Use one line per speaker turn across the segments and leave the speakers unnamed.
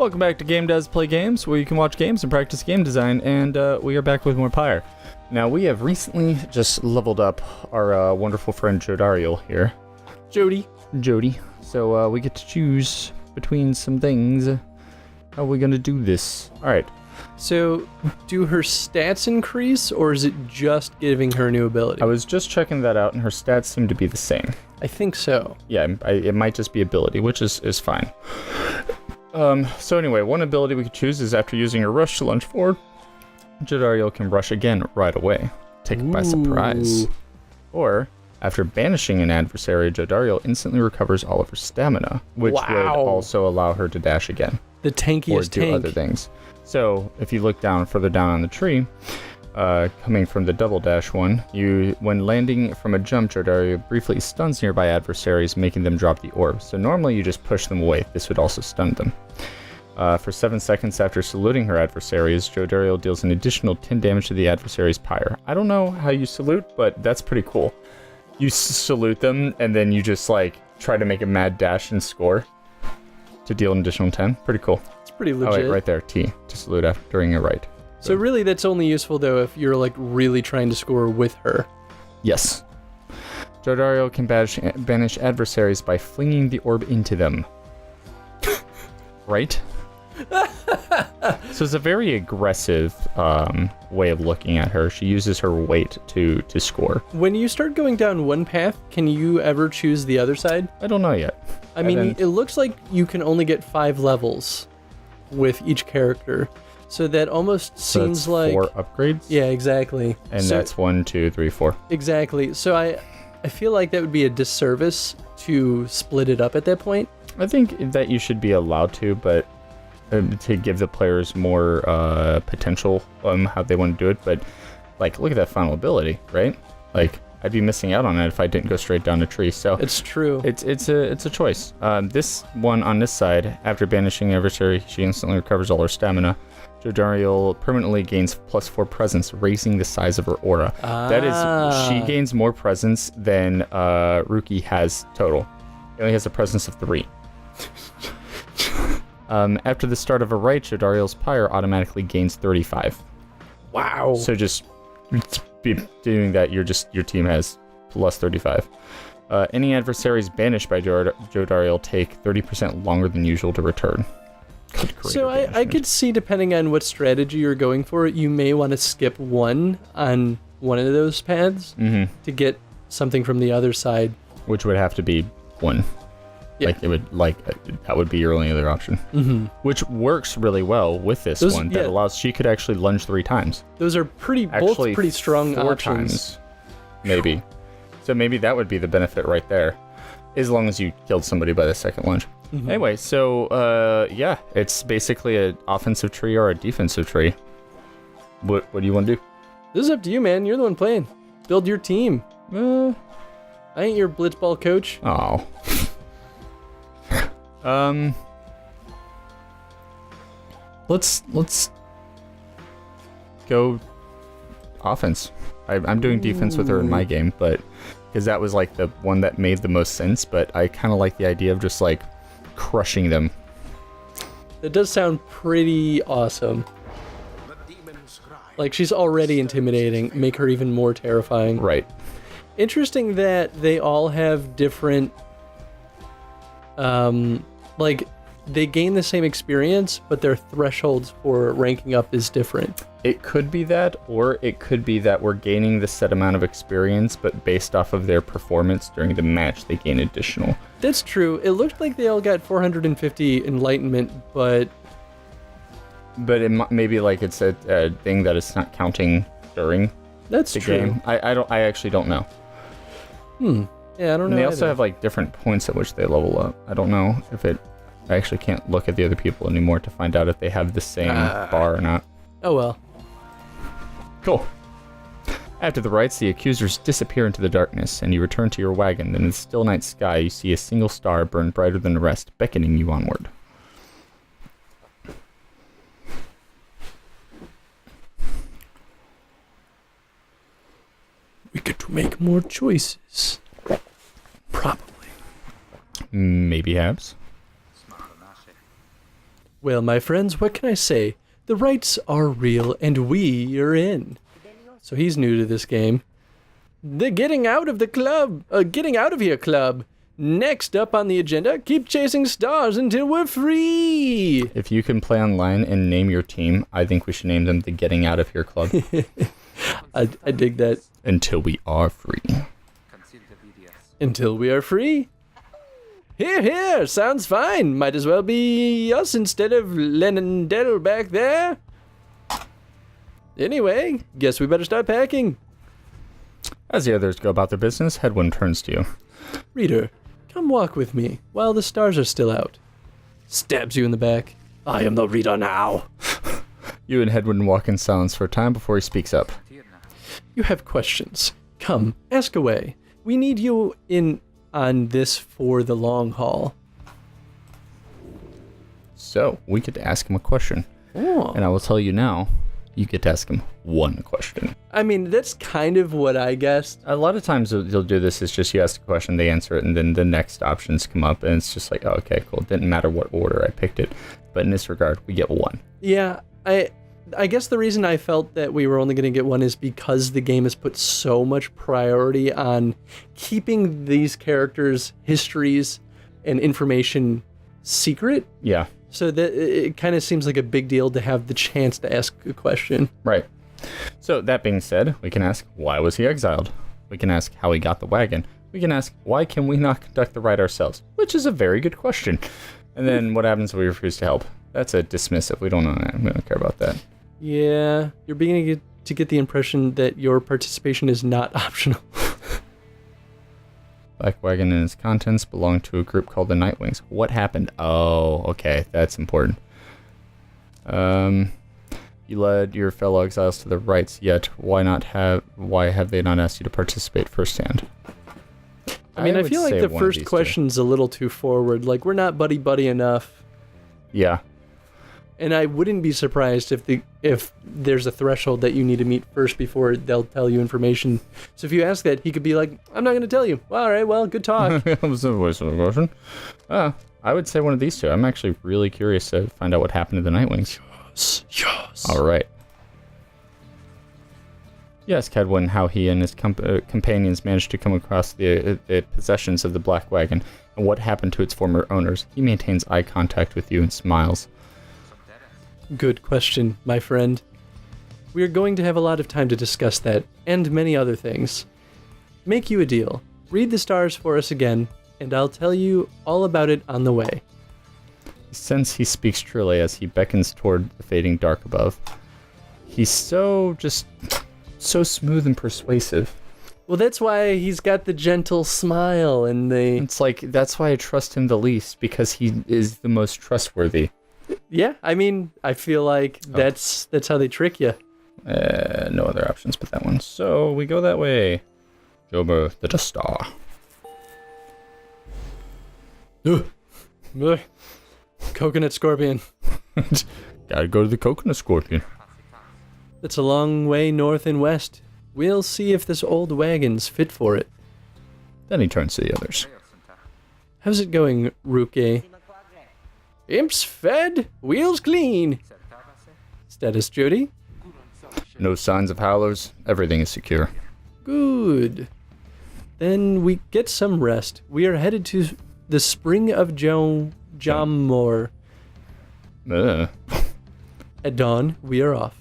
Welcome back to Game Does Play Games, where you can watch games and practice game design, and we are back with more Pyre. Now, we have recently just leveled up our wonderful friend Jodariel here. Jody. So we get to choose between some things. How are we going to do this? Alright.
So, do her stats increase, or is it just giving her a new ability?
I was just checking that out, and her stats seem to be the same.
I think so.
Yeah, it might just be ability, which is fine. So anyway, one ability we could choose is after using a rush to lunge forward, Jodariel can rush again right away, take it by surprise. Or, after banishing an adversary, Jodariel instantly recovers all of her stamina, which would also allow her to dash again.
The tankiest
or do other things. So, if you look further down on the tree, coming from the double dash one, when landing from a jump, Jodariel briefly stuns nearby adversaries, making them drop the orb. So normally you just push them away. This would also stun them. For 7 seconds after saluting her adversaries, Jodariel deals an additional 10 damage to the adversary's Pyre. I don't know how you salute, but that's pretty cool. You salute them, and then you just try to make a mad dash and score to deal an additional 10. Pretty cool.
It's pretty legit.
Oh wait, right there, T, to salute after during a right.
So really that's only useful though if you're really trying to score with her. Yes.
Jodariel can banish adversaries by flinging the orb into them. Right? So it's a very aggressive way of looking at her. She uses her weight to score.
When you start going down one path, can you ever choose the other side?
I don't know yet.
I mean, it looks like you can only get 5 levels with each character. So that almost seems like
4 upgrades?
Yeah, exactly.
And that's 1, 2, 3, 4.
Exactly. So I feel like that would be a disservice to split it up at that point.
I think that you should be allowed to, but to give the players more potential on how they want to do it. But look at that final ability, right? I'd be missing out on it if I didn't go straight down a tree. So
it's true.
It's a choice. This one on this side, after banishing the adversary, she instantly recovers all her stamina. Jodariel permanently gains +4 presence, raising the size of her aura. That is, she gains more presence than Ruki has total. He only has a presence of 3. After the start of a right, Jodariel's Pyre automatically gains 35.
Wow.
So just doing that, your team has +35. Any adversaries banished by Jodariel take 30% longer than usual to return.
So I could see, depending on what strategy you're going for, you may want to skip one on one of those paths to get something from the other side.
Which would have to be 1. Yeah. That would be your only other option. Which works really well with this one. That allows, she could actually lunge 3 times.
Those are both pretty strong
4
options.
Times, maybe. So maybe that would be the benefit right there, as long as you killed somebody by the second lunge. Anyway, so yeah, it's basically an offensive tree or a defensive tree. What do you want to do?
This is up to you, man. You're the one playing. Build your team. I ain't your blitzball coach.
Oh. Let's go offense. I'm doing defense with her in my game, but because that was the one that made the most sense. But I kind of like the idea of just crushing them.
That does sound pretty awesome. She's already intimidating. Make her even more terrifying.
Right.
Interesting that they all have different they gain the same experience, but their thresholds for ranking up is different.
It could be that, or it could be that we're gaining the set amount of experience, but based off of their performance during the match, they gain additional.
That's true. It looked like they all got 450 enlightenment, but
it maybe it's a thing that it's not counting during
the
game. I actually don't know.
Yeah, I don't know.
And they also have different points at which they level up. I don't know if I actually can't look at the other people anymore to find out if they have the same bar or not.
Oh well.
Cool. After the rites, the accusers disappear into the darkness, and you return to your wagon. Then in the still night sky, you see a single star burn brighter than the rest, beckoning you onward.
We get to make more choices. Probably.
Maybe Habs.
Well, my friends, what can I say? The rights are real, and we are in. So he's new to this game. The Getting Out of Here club. Next up on the agenda, keep chasing stars until we're free.
If you can play online and name your team, I think we should name them the Getting Out of Here club.
I dig that.
Until we are free.
Until we are free. Here, sounds fine. Might as well be us instead of Lennon back there. Anyway, guess we better start packing.
As the others go about their business, Hedwyn turns to you.
Reader, come walk with me while the stars are still out. Stabs you in the back. I am the reader now.
You and Hedwyn walk in silence for a time before he speaks up.
You have questions. Come, ask away. We need you in on this for the long haul.
So, we get to ask him a question.
Oh.
And I will tell you now, you get to ask him one question.
I mean, that's kind of what I guessed.
A lot of times you'll do this, it's just you ask a question, they answer it, and then the next options come up, and it's just like, oh, okay, cool. It didn't matter what order I picked it. But in this regard, we get one.
Yeah, I guess the reason I felt that we were only going to get one is because the game has put so much priority on keeping these characters' histories and information secret.
Yeah.
So that it kind of seems like a big deal to have the chance to ask a question.
Right. So that being said, we can ask, why was he exiled? We can ask how he got the wagon. We can ask, why can we not conduct the rite ourselves? Which is a very good question. And then what happens if we refuse to help? That's a dismissive. We don't know that. We don't care about that.
Yeah, you're beginning to get the impression that your participation is not optional.
Black Wagon and its contents belong to a group called the Nightwings. What happened? Oh, okay, that's important. You led your fellow exiles to the rites, yet why have they not asked you to participate firsthand?
I mean, I feel like the first question's a little too forward. Like, we're not buddy-buddy enough.
Yeah.
And I wouldn't be surprised if there's a threshold that you need to meet first before they'll tell you information. So if you ask that, he could be like, I'm not going to tell you. Well, all right, well, good talk.
That was a voice of a question. I would say one of these two. I'm actually really curious to find out what happened to the Nightwings.
Yes.
All right. Yes, Kedwin, how he and his companions managed to come across the possessions of the Black Wagon and what happened to its former owners. He maintains eye contact with you and smiles.
Good question, my friend. We are going to have a lot of time to discuss that, and many other things. Make you a deal. Read the stars for us again, and I'll tell you all about it on the way.
You sense he speaks truly as he beckons toward the fading dark above. He's so smooth and persuasive.
Well, that's why he's got the gentle smile and the...
It's like, that's why I trust him the least, because he is the most trustworthy.
Yeah, I mean, I feel like that's how they trick you.
No other options but that one. So we go that way. Jober the Star.
Coconut scorpion.
Gotta go to the coconut scorpion.
It's a long way north and west. We'll see if this old wagon's fit for it.
Then he turns to the others.
How's it going, Ruke? Imps fed, wheels clean. Status, Jody?
No signs of howlers. Everything is secure.
Good. Then we get some rest. We are headed to the Spring of Jammor. At dawn, we are off.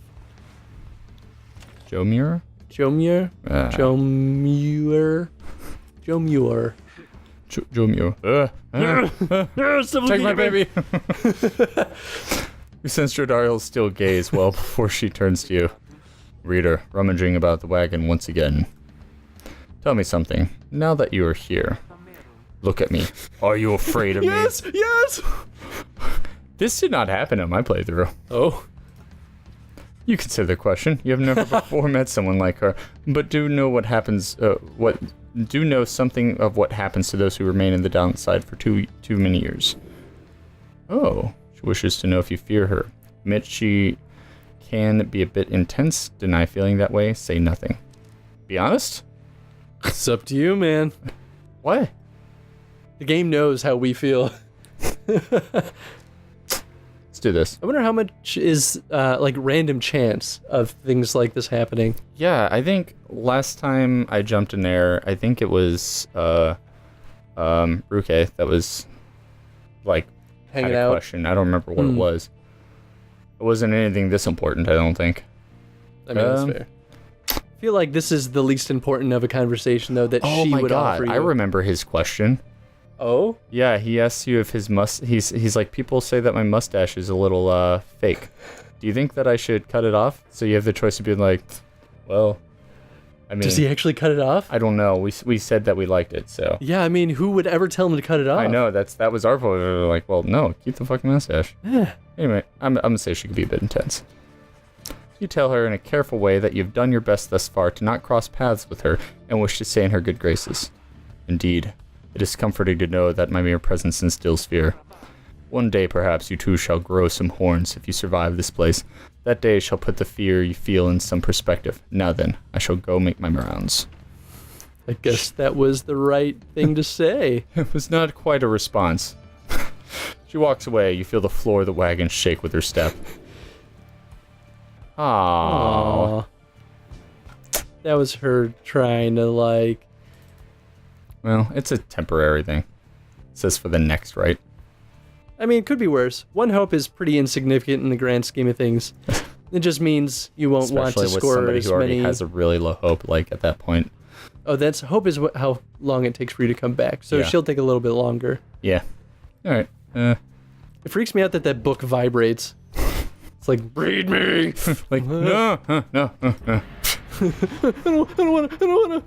Jomur?
Jomur? Jomur? Jomur.
Jomur. Take my baby. You sense Jodariel's still gaze well before she turns to you. Reader, rummaging about the wagon once again. Tell me something. Now that you are here, look at me. Are you afraid of me?
Yes!
This did not happen in my playthrough.
Oh.
You consider the question. You have never before met someone like her, but do know what happens. Do know something of what happens to those who remain in the downside for too many years. Oh, she wishes to know if you fear her. Admit she can be a bit intense. Deny feeling that way. Say nothing. Be honest.
It's up to you, man.
What?
The game knows how we feel.
Let's do this.
I wonder how much is like random chance of things like this happening.
Yeah, I think last time I jumped in there, I think it was Ruke that was like
Hanging
had a
out.
question. I don't remember what it was. It wasn't anything this important, I don't think.
I mean, that's fair. I feel like this is the least important of a conversation, though, that
Oh
she
my
would
god,
offer you.
I remember his question.
Oh?
Yeah, he asks you if his he's like, people say that my mustache is a little fake. Do you think that I should cut it off? So you have the choice of being like, well, I mean,
Does he actually cut it off?
I don't know. We said that we liked it, so.
Yeah, I mean, who would ever tell him to cut it off?
I know, that was our vote. We were like, well, no, keep the fucking mustache.
Yeah.
Anyway, I'm gonna say she could be a bit intense. You tell her in a careful way that you've done your best thus far to not cross paths with her and wish to stay in her good graces. Indeed, it is comforting to know that my mere presence instills fear. One day, perhaps, you too shall grow some horns if you survive this place. That day shall put the fear you feel in some perspective. Now then, I shall go make my rounds.
I guess that was the right thing to say.
It was not quite a response. She walks away. You feel the floor of the wagon shake with her step. Aww.
Aww. That was her trying to, like...
Well, it's a temporary thing. It says for the next, right?
I mean, it could be worse. One hope is pretty insignificant in the grand scheme of things. It just means you won't want to
Especially with
score
somebody
as
who already
many...
has a really low hope, like, at that point.
Oh, that's hope is how long it takes for you to come back. So
Yeah.
she'll take a little bit longer.
Yeah. Alright.
It freaks me out that book vibrates. It's like, breed me!
Like, no.
I don't wanna.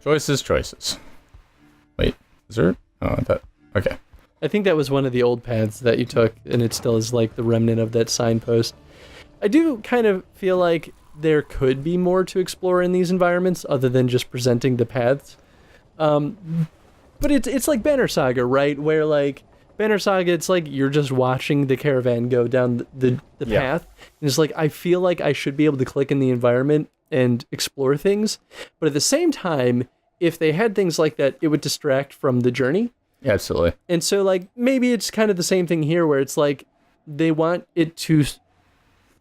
Choices. Wait, is there? Oh, that. Okay.
I think that was one of the old paths that you took, and it still is like the remnant of that signpost. I do kind of feel like there could be more to explore in these environments other than just presenting the paths. But it's like Banner Saga, right? Where like Banner Saga, it's like you're just watching the caravan go down the
Yeah.
path. And it's like, I feel like I should be able to click in the environment and explore things. But at the same time, if they had things like that, it would distract from the journey.
Yeah, absolutely.
And so, like, maybe it's kind of the same thing here where it's like they want it to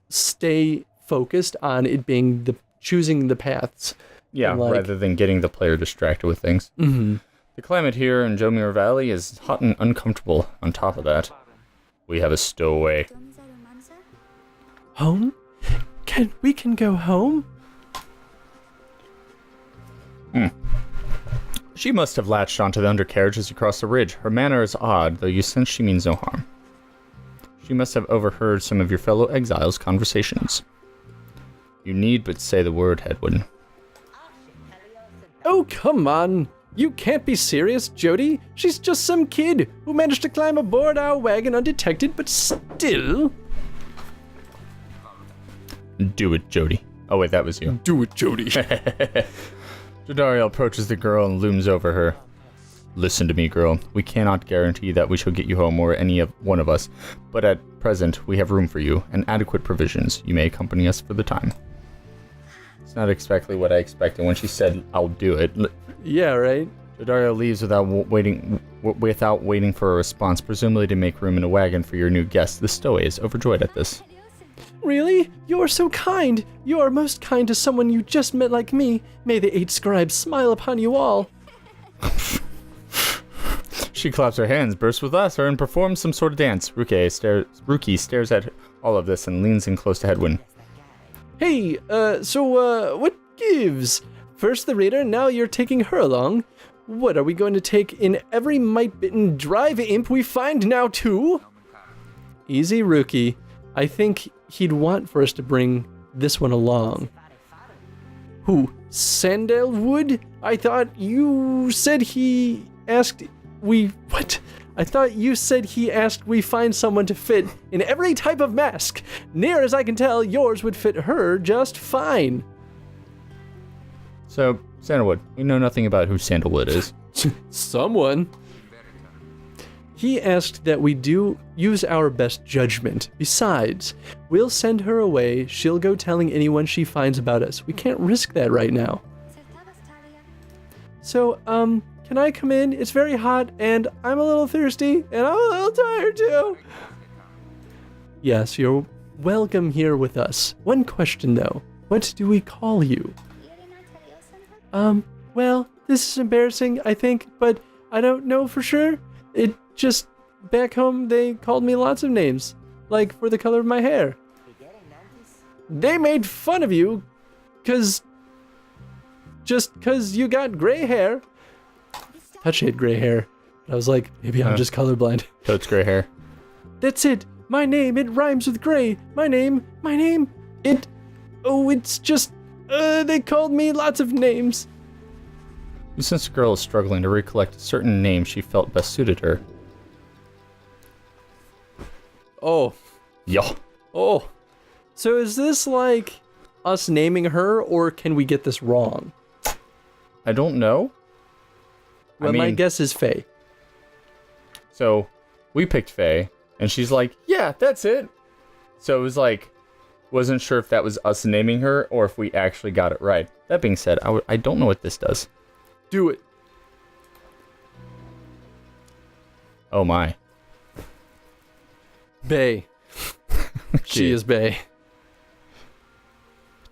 stay focused on it being choosing the paths.
Yeah,
And, like-
rather than getting the player distracted with things.
Mm-hmm.
The climate here in Jomir Valley is hot and uncomfortable. On top of that, we have a stowaway.
Home? We can go home?
She must have latched onto the undercarriage as you cross the ridge. Her manner is odd, though you sense she means no harm. She must have overheard some of your fellow exiles' conversations. You need but say the word, Hedwin.
Oh, come on. You can't be serious, Jody. She's just some kid who managed to climb aboard our wagon undetected, but still...
Do it, Jody. Oh wait, that was you.
Do it, Jody.
Jodariel approaches the girl and looms over her. Listen to me, girl. We cannot guarantee that we shall get you home or any of one of us, but at present we have room for you and adequate provisions. You may accompany us for the time. It's not exactly what I expected when she said, "I'll do it."
Yeah, right?
Jodariel leaves without waiting for a response, presumably to make room in a wagon for your new guest. The stowaway is overjoyed at this.
Really? You're so kind. You are most kind to someone you just met like me. May the 8 scribes smile upon you all.
She claps her hands, bursts with laughter, and performs some sort of dance. Ruki stares at all of this and leans in close to Hedwin.
Hey, so what gives? First the reader, now you're taking her along. What, are we going to take in every mite-bitten drive imp we find now too? Easy, Ruki. I think he'd want for us to bring this one along. Who? Sandalwood? I thought you said he asked what? I thought you said he asked we find someone to fit in every type of mask. Near as I can tell, yours would fit her just fine.
So, Sandalwood. We know nothing about who Sandalwood is.
Someone. He asked that we do use our best judgment. Besides, we'll send her away. She'll go telling anyone she finds about us. We can't risk that right now. So, can can I come in? It's very hot, and I'm a little thirsty, and I'm a little tired too. Yes, you're welcome here with us. One question though, what do we call you? Well, this is embarrassing, I think, but I don't know for sure. It just, back home, they called me lots of names, like for the color of my hair. They made fun of you, just cause you got gray hair. Thought she had gray hair. I was like, maybe I'm just colorblind.
Toad's gray hair.
That's it. My name, it rhymes with gray. My name, it's just, they called me lots of names.
Since the girl is struggling to recollect a certain name she felt best suited her.
Oh.
Yeah.
Oh. So is this like us naming her, or can we get this wrong?
I don't know.
Well, my guess is Faye.
So, we picked Faye, and she's like, yeah, that's it. So it was like, wasn't sure if that was us naming her, or if we actually got it right. That being said, I don't know what this does.
Do it.
Oh my.
Bae. She is Bae.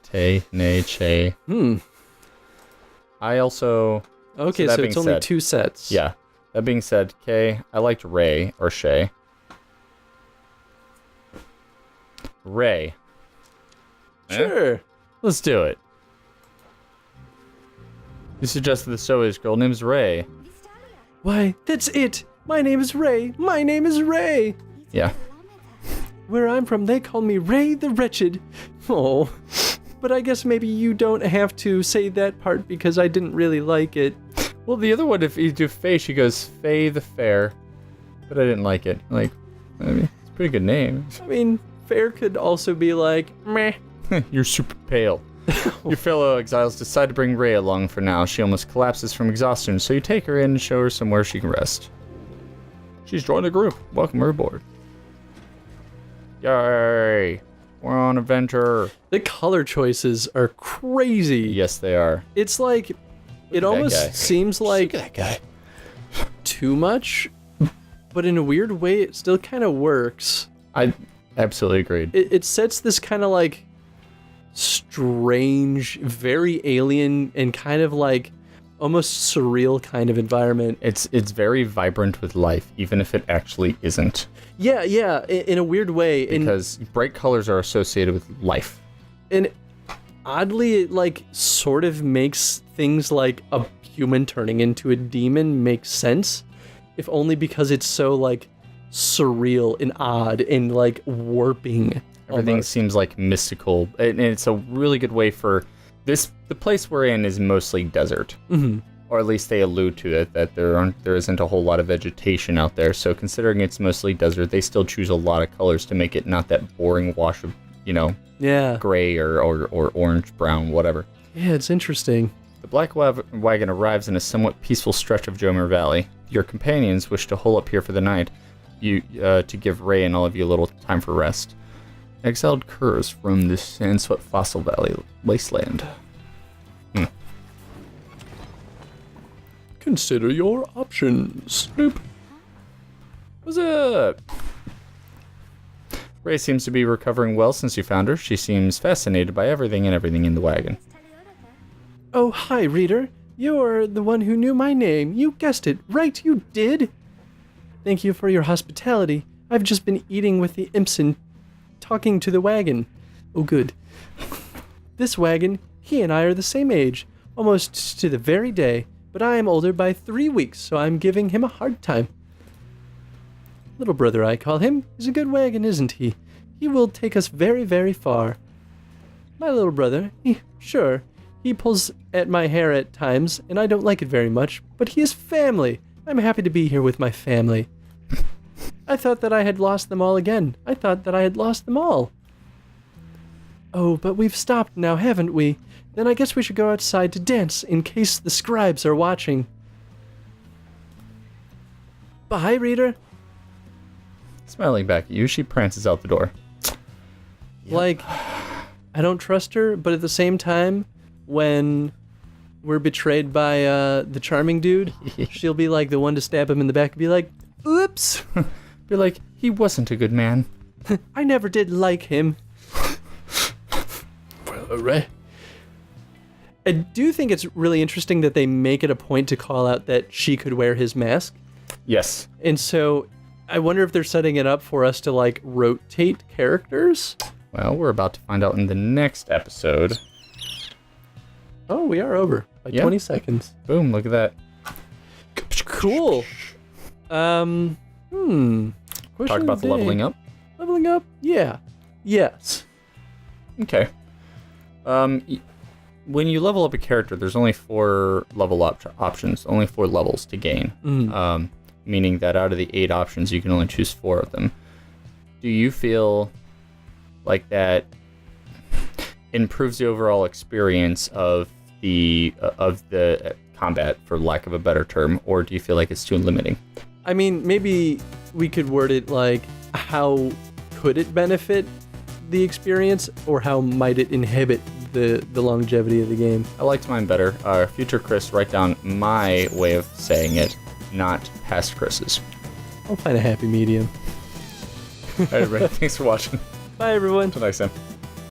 Te, ne, che. I also...
Okay, so it's only 2 sets.
Yeah. That being said, Kay, I liked Ray, or Shay. Ray.
Sure.
Let's do it. You suggested the Stowaway girl name's Ray.
Why, that's it. My name is Ray. My name is Ray.
Yeah.
Where I'm from, they call me Ray the Wretched. Oh. But I guess maybe you don't have to say that part because I didn't really like it.
Well, the other one, if you do Faye, she goes Faye the Fair. But I didn't like it. Like, I mean, it's a pretty good name.
I mean, Fair could also be like, meh.
You're super pale. Your fellow exiles decide to bring Ray along for now. She almost collapses from exhaustion, so you take her in and show her somewhere she can rest. She's joined the group. Welcome her aboard. Yay! We're on adventure.
The color choices are crazy.
Yes, they are.
It's like, it almost seems like
Look at that guy.
Too much, but in a weird way, it still kind of works.
I absolutely agreed.
It sets this kind of like strange, very alien, and kind of like almost surreal kind of environment.
It's very vibrant with life, even if it actually isn't.
Yeah, in a weird way.
Because bright colors are associated with life.
And oddly, it like sort of makes things like a human turning into a demon make sense, if only because it's so like surreal and odd and like warping.
Everything
almost
seems like mystical, and it's a really good way for this. The place we're in is mostly desert, or at least they allude to it, that there isn't a whole lot of vegetation out there. So considering it's mostly desert, they still choose a lot of colors to make it not that boring wash of, gray or orange, brown, whatever.
Yeah, it's interesting.
The black wagon arrives in a somewhat peaceful stretch of Jomer Valley. Your companions wish to hole up here for the night, to give Ray and all of you a little time for rest. Exiled curs from this sand-swept fossil valley wasteland.
Consider your options. Nope.
What's up? Ray seems to be recovering well since you found her. She seems fascinated by everything in the wagon.
Oh, hi, reader. You're the one who knew my name. You guessed it, right? You did. Thank you for your hospitality. I've just been eating with the imps and talking to the wagon. Oh, good. This wagon, he and I are the same age, almost to the very day, but I am older by 3 weeks, so I'm giving him a hard time. Little brother, I call him. He's a good wagon, isn't he? He will take us very, very far. My little brother, he pulls at my hair at times, and I don't like it very much, but he is family. I'm happy to be here with my family. I thought that I had lost them all again. I thought that I had lost them all. Oh, but we've stopped now, haven't we? Then I guess we should go outside to dance in case the scribes are watching. Bye, reader.
Smiling back at you, she prances out the door.
Like, I don't trust her, but at the same time, when we're betrayed by the charming dude, she'll be like the one to stab him in the back and be like, oops.
Be like, he wasn't a good man.
I never did like him. Well, alright. I do think it's really interesting that they make it a point to call out that she could wear his mask.
Yes.
And so I wonder if they're setting it up for us to like rotate characters.
Well, we're about to find out in the next episode.
Oh, we are over by
Yeah.
20 seconds.
Boom, look at that.
Cool. Question
Talk
of
about
the
the
day.
leveling up.
Leveling up? Yeah. Yes.
Okay. When you level up a character, there's only 4 level options, only 4 levels to gain. Meaning that out of the 8 options, you can only choose 4 of them. Do you feel like that improves the overall experience of the combat, for lack of a better term, or do you feel like it's too limiting?
I mean, maybe we could word it like, how could it benefit the experience, or how might it inhibit the longevity of the game?
I liked mine better. Future Chris, write down my way of saying it, not past Chris's.
I'll find a happy medium.
All right, everybody, thanks for watching.
Bye, everyone.
Until next time.